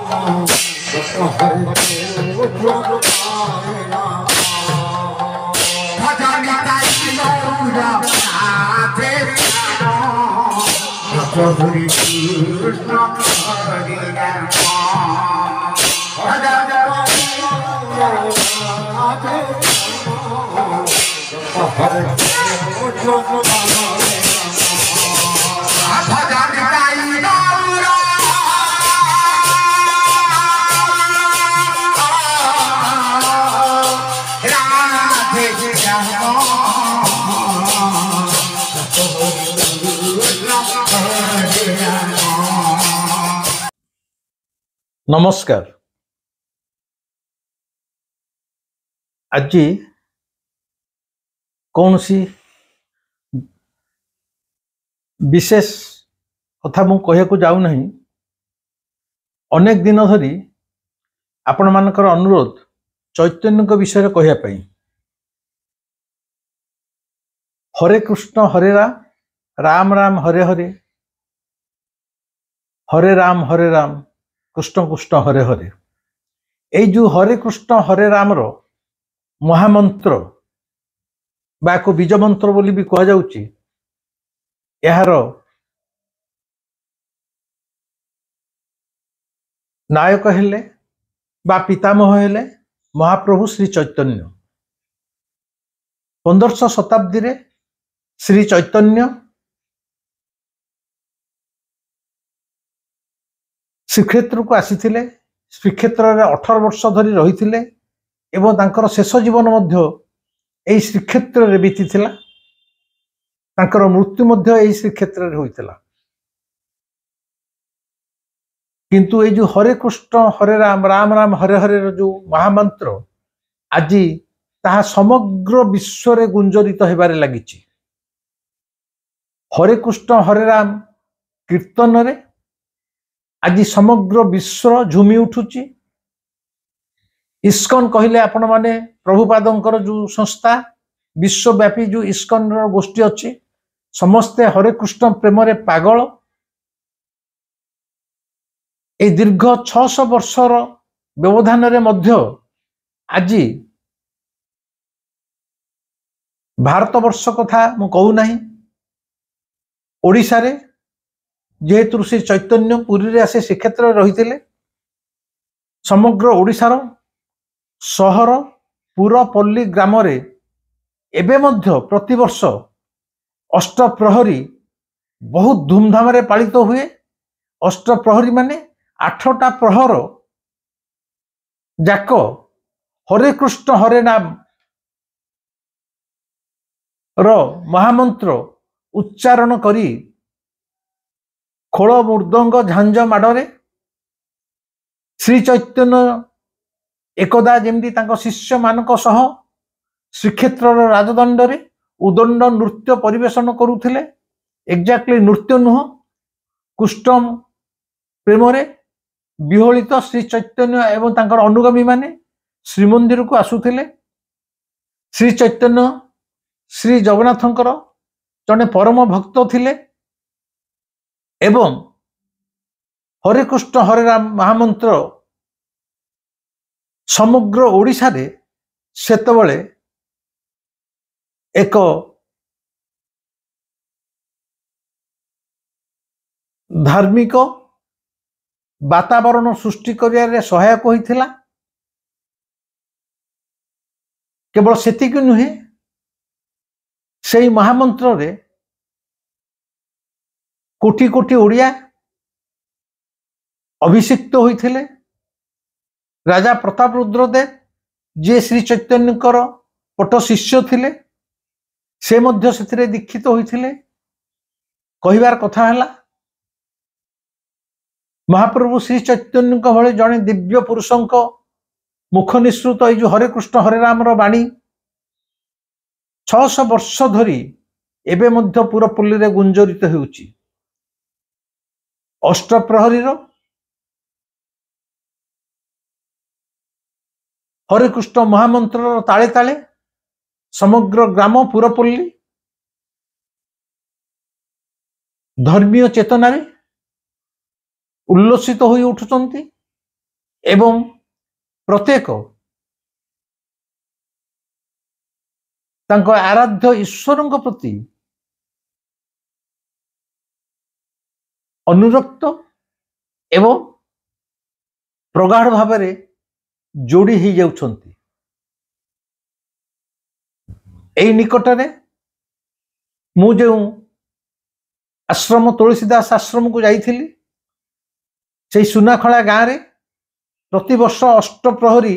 Hare Krishna Hare Rama Hare Rama Hare नमस्कार। आज कौन सी विशेष कथा मु कहया को जाऊ नहीं। अनेक दिन धरी आपण मानकर अनुरोध चैतन्य को विषय कहया पई। हरे कृष्ण हरे राम राम राम हरे हरे, हरे राम कृष्ण कृष्ण हरे हरे। ये जो हरे कृष्ण हरे राम रो महामंत्र बा को बीज मंत्र बोली भी कह जाउची। यार नायक हेले बा पितामह हेले महाप्रभु श्री चैतन्य। 1500 शताब्दी रे श्री चैतन्य श्रीक्षेत्र को आसीथिले। श्रीक्षेत्र रे 18 वर्ष धरी रहिथिले एवं तांकर शेष जीवन मध्य एई श्रीक्षेत्र रे बीतीथिला। तांकर मृत्यु मध्य एई श्रीक्षेत्र रे होइथिला। किंतु ए जो हरे कृष्ण हरे राम राम राम हरे हरे रो जो महामंत्र आज ताहा समग्र विश्व रे गुंजरित हेबारे लागिछि। हरे कृष्ण हरे राम कीर्तन रे आज समग्र विश्व झुमी उठुची। इस्कन कहले आपण माने प्रभुपादंकर जो संस्था विश्वव्यापी जो इस्कन रो गोष्ठी अछि, समस्ते हरे कृष्ण प्रेम रे पागल। ए दीर्घ 600 वर्षर व्यवधान रे मध्य आज भारत वर्ष कथा मु कहू नहीं, ओडिशा रे जेहेतु श्री चैतन्य पुरी रे आसे श्रीक्षेत्र रहिथिले, समग्र ओडिशार सहर पुरपल्ली ग्राम रे एबे मध्य प्रतिवर्ष अष्टप्रहरी बहुत धूमधाम रे पालित हुए। अष्टप्रहरी माने 8टा प्रहर जाक हरे कृष्ण हरे नाम रो महामंत्र उच्चारण करी खोल मृदंग झांझ माडरे श्री चैतन्य एकदा जेमती तांको शिष्य मानक सह श्रीक्षेत्र राजदंड रे उदंड नृत्य परिवेशन करुथिले। एक्जाक्टली नृत्य नुह, कुष्टम प्रेम रे विहोलित श्री चैतन्य एवं तांकर अनुगामी माने श्रीमंदिर को आसुथिले। श्री चैतन्य श्री जगन्नाथंकर जने परम भक्त थिले एवं हरे कृष्ण हरे राम महामंत्र समग्र ओडिशा रे सेतबळे एक धार्मिक वातावरण सृष्टि करिया सहायक होइथिला। केवल सेतिक नुहे, सेई महामंत्र रे कोटि कोटि ओडिया अभिषिक्त होइथिले। राजा प्रताप रुद्रदेव जे श्री चैतन्यकर पट शिष्य थिले, से मध्य सेथिरे दीक्षित होइथिले। कहिबार कथा हला, महाप्रभु श्री चैतन्य भले जड़े दिव्य पुरुषंक मुख निसृत ये जो हरे कृष्ण हरे राम बाणी 600 वर्ष धरी एबे मध्य पुरपल्ली रे गुंजरित हेउची। अष्टप्रहरी हरे कृष्ण महामंत्र ताले ताले समग्र ग्राम पुरपल्ली धर्मीय चेतना रे उल्लसित होई उठुचंती। एवं प्रत्येक तांको आराध्य ईश्वर प्रति अनुरक्त एवं प्रगाढ़ भाव जोड़ी ही जाउछंती। एई निकटने मु जो आश्रम तुलसीदास आश्रम को जाइथिली से सुनाखला गाँव रे प्रति वर्ष अष्टप्रहरी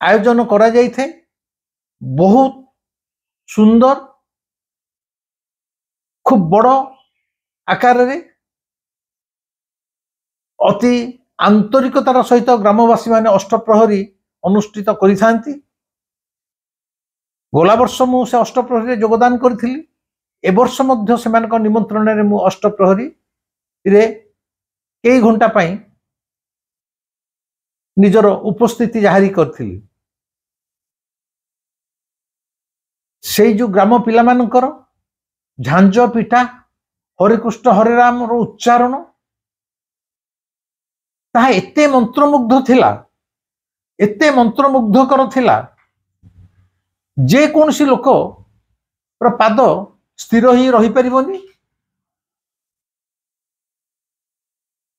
आयोजन करा जाइथे। बहुत सुंदर खूब बड़ आकार रे अति आंतरिकतार सहित ग्रामवासी माने अष्टप्रहरी अनुष्ठित करिथांती। गला वर्ष मु से अष्टप्रहरी रे योगदान करथिली। ए वर्ष मध्य सेमानक निमंत्रण रे मु अष्टप्रहरी रे कई घंटा पाई निजर उपस्थिति जाहिर करथिली। से जो ग्राम पिला मानकर झांझ पिठा हरिकृष्ण हरे राम रो उच्चारण ताहा एते मंत्रमुग्ध थिला, एते मंत्रमुग्धकर थिला जे कोनसी लोक पाद स्थिर ही रही परिबनी।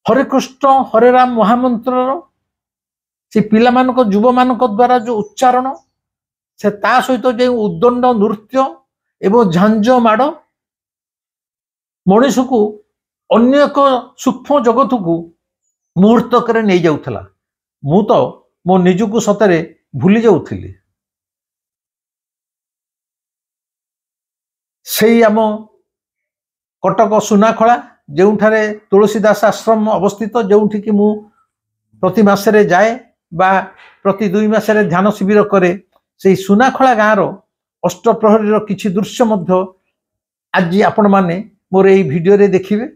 हरे कृष्ण हरे राम महामंत्र से पिला मानक युवा मानक द्वारा जो उच्चारण से ता सहित जो उद्दंड नृत्य एवं झांझ माड़ मनीष को अन्य एक सूक्ष्म जगत को मुहूर्तक नहीं जाउथला। मु तो मो निजको सतरे भूली जाउथिली। से आम कटक सुनाखला जोठारे तुलसीदास आश्रम अवस्थित जोठी कि मु प्रति मासरे जाए बा प्रति 2 मासरे ध्यान शिविर करे से सुनाखला गाँव अष्टप्रहरी किछि दृश्य मध्य आज आपण माने मोर एई वीडियो रे देखिबे।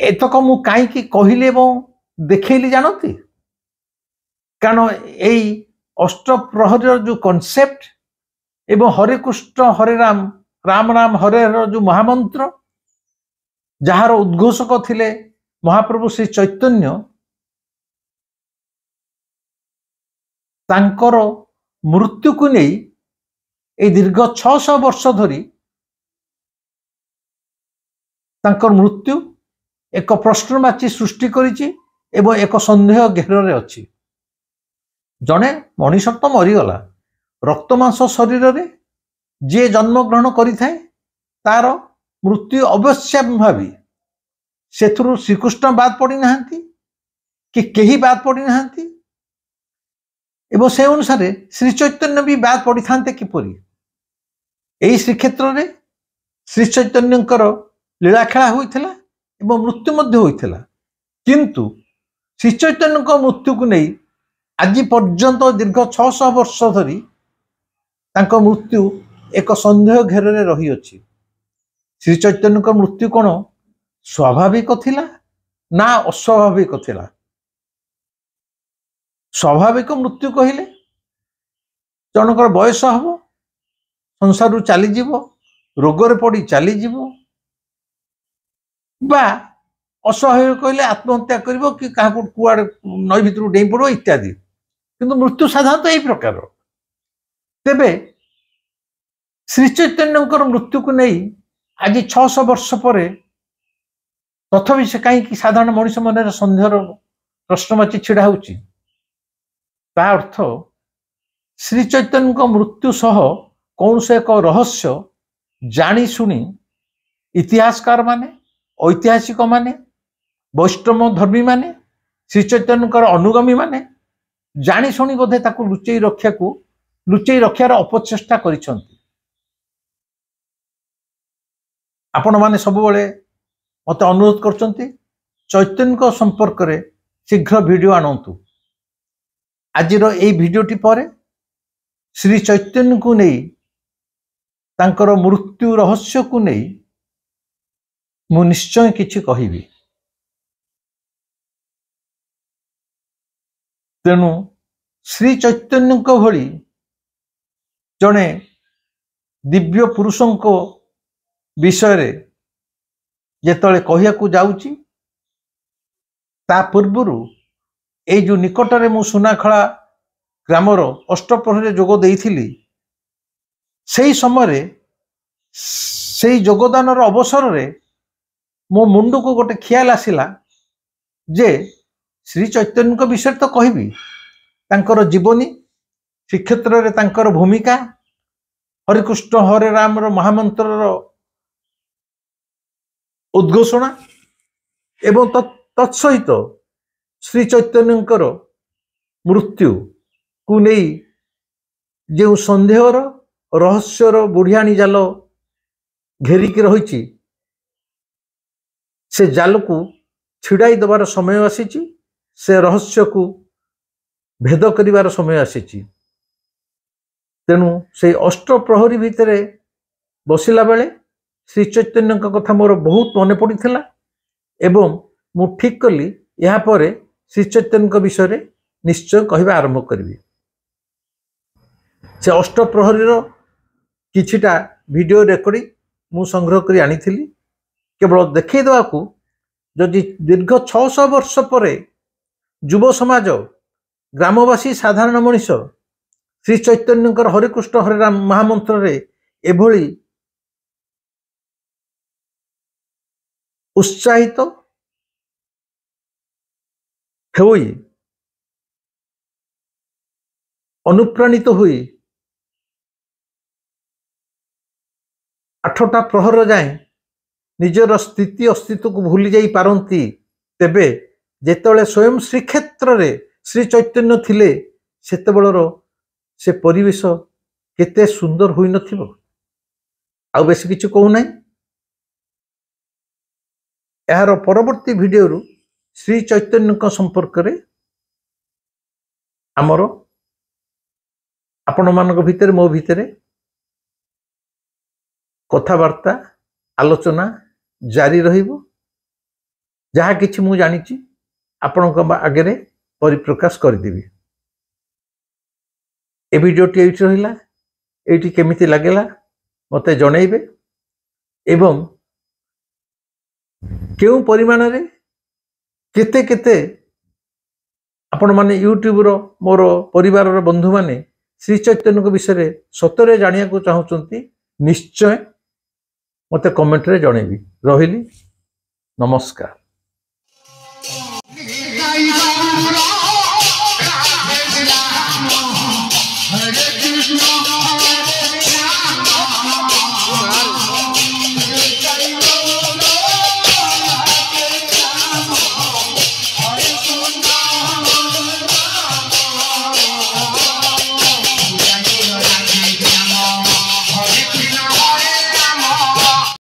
एतक मु कहीं कहली एवं देखली जानती कारण यही अष्टप्रहरी जो कॉन्सेप्ट एवं हरे कृष्ण हरे राम राम राम हरे हर जो महामंत्र ଯାହାର ଉଦ୍ଘୋଷକ ଥିଲେ ମହାପ୍ରଭୁ ଶ୍ରୀ ଚୈତନ୍ୟ, ତାଙ୍କର ମୃତ୍ୟୁକୁ ନେଇ এই ଦୀର୍ଘ 600 ବର୍ଷ ଧରି ତାଙ୍କର ମୃତ୍ୟୁ ଏକ ପ୍ରଶ୍ନବାଚୀ ସୃଷ୍ଟି କରିଛି ଏବଂ ଏକ ସନ୍ଦେହ ଘେରରେ ଅଛି। ଜଣେ ମଣିଷ ତ ମରିଗଲା, ରକ୍ତ ମାଂସ ଶରୀରରେ ଯିଏ ଜନ୍ମଗ୍ରହଣ କରିଥାଏ ତାର ମୃତ୍ୟୁ ଅବଶ୍ୟମ୍ଭାବୀ। ସେଥିରୁ ଶ୍ରୀକୃଷ୍ଣ ବାଦ ପଡ଼ିନାହାନ୍ତି କି କେହି ବାଦ ପଡ଼ିନାହାନ୍ତି ଏବଂ ସେ ଅନୁସାରେ ଶ୍ରୀ ଚୈତନ୍ୟ ବି ବାଦ ପଡ଼ିଥାନ୍ତେ କିପରି? ଏହି ଶ୍ରୀକ୍ଷେତ୍ରରେ ଶ୍ରୀ ଚୈତନ୍ୟଙ୍କର ଲୀଳାଖେଳା ହୋଇଥିଲା ଏବଂ ମୃତ୍ୟୁ ମଧ୍ୟ ହୋଇଥିଲା। କିନ୍ତୁ ଶ୍ରୀ ଚୈତନ୍ୟଙ୍କ ମୃତ୍ୟୁକୁ ନେଇ ଆଜି ପର୍ଯ୍ୟନ୍ତ ଦୀର୍ଘ 600 ବର୍ଷ ଧରି ତାଙ୍କ ମୃତ୍ୟୁ ଏକ ସନ୍ଦେହ ଘେରରେ ରହିଅଛି। ଶ୍ରୀ ଚୈତନ୍ୟଙ୍କ ମୃତ୍ୟୁ କ'ଣ ସ୍ୱାଭାବିକ ଥିଲା ନା ଅସ୍ୱାଭାବିକ ଥିଲା? ସ୍ୱାଭାବିକ ମୃତ୍ୟୁ କହିଲେ ଜଣଙ୍କର ବୟସ ହେବ, ସଂସାରରୁ ଚାଲିଯିବ, ରୋଗରେ ପଡ଼ି ଚାଲିଯିବ, ବା ଅସ୍ୱାଭାବିକ କହିଲେ ଆତ୍ମହତ୍ୟା କରିବ କି କାହାକୁ କୁଆଡ଼େ ନଈ ଭିତରୁ ଡେଇଁ ପଡ଼ିବ ଇତ୍ୟାଦି। କିନ୍ତୁ ମୃତ୍ୟୁ ସାଧାରଣତଃ ଏହି ପ୍ରକାର। ତେବେ ଶ୍ରୀ ଚୈତନ୍ୟଙ୍କର ମୃତ୍ୟୁକୁ ନେଇ ଆଜି 600 ବର୍ଷ ପରେ ତଥାପି ସେ କାହିଁକି ସାଧାରଣ ମଣିଷ ମନରେ ସନ୍ଦେହର ପ୍ରଶ୍ନବାଚୀ ଛିଡ଼ା ହେଉଛି? ତା ଅର୍ଥ ଶ୍ରୀ ଚୈତନ୍ୟଙ୍କ ମୃତ୍ୟୁ ସହ କୌଣସି ଏକ ରହସ୍ୟ ଜାଣି ଶୁଣି ଇତିହାସକାର ମାନେ, ଐତିହାସିକ ମାନେ, ବୈଷ୍ଣବ ଧର୍ମୀ ମାନେ, ଶ୍ରୀ ଚୈତନ୍ୟଙ୍କର ଅନୁଗାମୀ ମାନେ ଜାଣି ଶୁଣି ବୋଧେ ତାକୁ ଲୁଚେଇ ରଖିବାର ଅପଚେଷ୍ଟା କରିଛନ୍ତି। ଆପଣମାନେ ସବୁବେଳେ ମୋତେ ଅନୁରୋଧ କରୁଛନ୍ତି ଚୈତନ୍ୟଙ୍କ ସମ୍ପର୍କରେ ଶୀଘ୍ର ଭିଡ଼ିଓ ଆଣନ୍ତୁ। ଆଜିର ଏହି ଭିଡ଼ିଓଟି ପରେ ଶ୍ରୀ ଚୈତନ୍ୟଙ୍କୁ ନେଇ, ତାଙ୍କର ମୃତ୍ୟୁ ରହସ୍ୟକୁ ନେଇ ମୁଁ ନିଶ୍ଚୟ କିଛି କହିବି। ତେଣୁ ଶ୍ରୀ ଚୈତନ୍ୟଙ୍କ ଭଳି ଜଣେ ଦିବ୍ୟ ପୁରୁଷଙ୍କ ବିଷୟରେ ଯେତେବେଳେ କହିବାକୁ ଯାଉଛି, ତା ପୂର୍ବରୁ ଏଇ ଯେଉଁ ନିକଟରେ ମୁଁ ସୁନାଖଳା ଗ୍ରାମର ଅଷ୍ଟପ୍ରହରୀରେ ଯୋଗ ଦେଇଥିଲି, ସେହି ସମୟରେ ସେଇ ଯୋଗଦାନର ଅବସରରେ ମୋ ମୁଣ୍ଡକୁ ଗୋଟେ ଖିଆଲ ଆସିଲା ଯେ ଶ୍ରୀ ଚୈତନ୍ୟଙ୍କ ବିଷୟରେ ତ କହିବି, ତାଙ୍କର ଜୀବନୀ, ଶ୍ରୀକ୍ଷେତ୍ରରେ ତାଙ୍କର ଭୂମିକା, ହରିକୃଷ୍ଣ ହରେ ରାମର ମହାମନ୍ତ୍ରର ଉଦ୍ଘୋଷଣା ଏବଂ ତତ୍ସହିତ ଶ୍ରୀ ଚୈତନ୍ୟଙ୍କର ମୃତ୍ୟୁକୁ ନେଇ ଯେଉଁ ସନ୍ଦେହର ରହସ୍ୟର ବୁଢ଼ିଆଣୀ ଜାଲ ଘେରିକି ରହିଛି, ସେ ଜାଲକୁ ଛିଡ଼ାଇ ଦେବାର ସମୟ ଆସିଛି, ସେ ରହସ୍ୟକୁ ଭେଦ କରିବାର ସମୟ ଆସିଛି। ତେଣୁ ସେଇ ଅଷ୍ଟପ୍ରହରୀ ଭିତରେ ବସିଲା ବେଳେ ଶ୍ରୀ ଚୈତନ୍ୟଙ୍କ କଥା ମୋର ବହୁତ ମନେ ପଡ଼ିଥିଲା ଏବଂ ମୁଁ ଠିକ୍ କଲି ଏହାପରେ ଶ୍ରୀ ଚୈତନ୍ୟଙ୍କ ବିଷୟରେ ନିଶ୍ଚୟ କହିବା ଆରମ୍ଭ କରିବି। ସେ ଅଷ୍ଟପ୍ରହରୀର କିଛିଟା ଭିଡ଼ିଓ ରେକର୍ଡିଂ ମୁଁ ସଂଗ୍ରହ କରି ଆଣିଥିଲି କେବଳ ଦେଖାଇ ଦେବାକୁ। ଯଦି ଦୀର୍ଘ 600 ବର୍ଷ ପରେ ଯୁବ ସମାଜ, ଗ୍ରାମବାସୀ, ସାଧାରଣ ମଣିଷ ଶ୍ରୀ ଚୈତନ୍ୟଙ୍କର ହରିକୃଷ୍ଣ ହରେ ରାମ ମହାମନ୍ତ୍ରରେ ଏଭଳି ଉତ୍ସାହିତ ହୋଇ, ଅନୁପ୍ରାଣିତ ହୋଇ 8ଟା ପ୍ରହର ଯାଏଁ ନିଜର ସ୍ଥିତି ଅସ୍ତିତ୍ୱକୁ ଭୁଲି ଯାଇ ପାରନ୍ତି, ତେବେ ଯେତେବେଳେ ସ୍ୱୟଂ ଶ୍ରୀକ୍ଷେତ୍ରରେ ଶ୍ରୀ ଚୈତନ୍ୟ ଥିଲେ ସେତେବେଳର ସେ ପରିବେଶ କେତେ ସୁନ୍ଦର ହୋଇନଥିବ। ଆଉ ବେଶୀ କିଛି କହୁନାହିଁ। ଏହାର ପରବର୍ତ୍ତୀ ଭିଡ଼ିଓରୁ ଶ୍ରୀ ଚୈତନ୍ୟଙ୍କ ସମ୍ପର୍କରେ ଆମର ଆପଣମାନଙ୍କ ଭିତରେ, ମୋ ଭିତରେ କଥାବାର୍ତ୍ତା, ଆଲୋଚନା ଜାରି ରହିବ। ଯାହା କିଛି ମୁଁ ଜାଣିଛି ଆପଣଙ୍କ ଆଗରେ ପରିପ୍ରକାଶ କରିଦେବି। ଏ ଭିଡ଼ିଓଟି ଏଇଠି ରହିଲା। ଏଇଠି କେମିତି ଲାଗିଲା ମୋତେ ଜଣେଇବେ ଏବଂ केउ परिमाण रे केते केते आपण माने यूट्यूब रो मोर परिवार रो बंधु माने श्री चैतन्य विषय सतरे जानिया को चाहूचंती निश्चय मते कमेंट रे जणेबी। रहिली नमस्कार।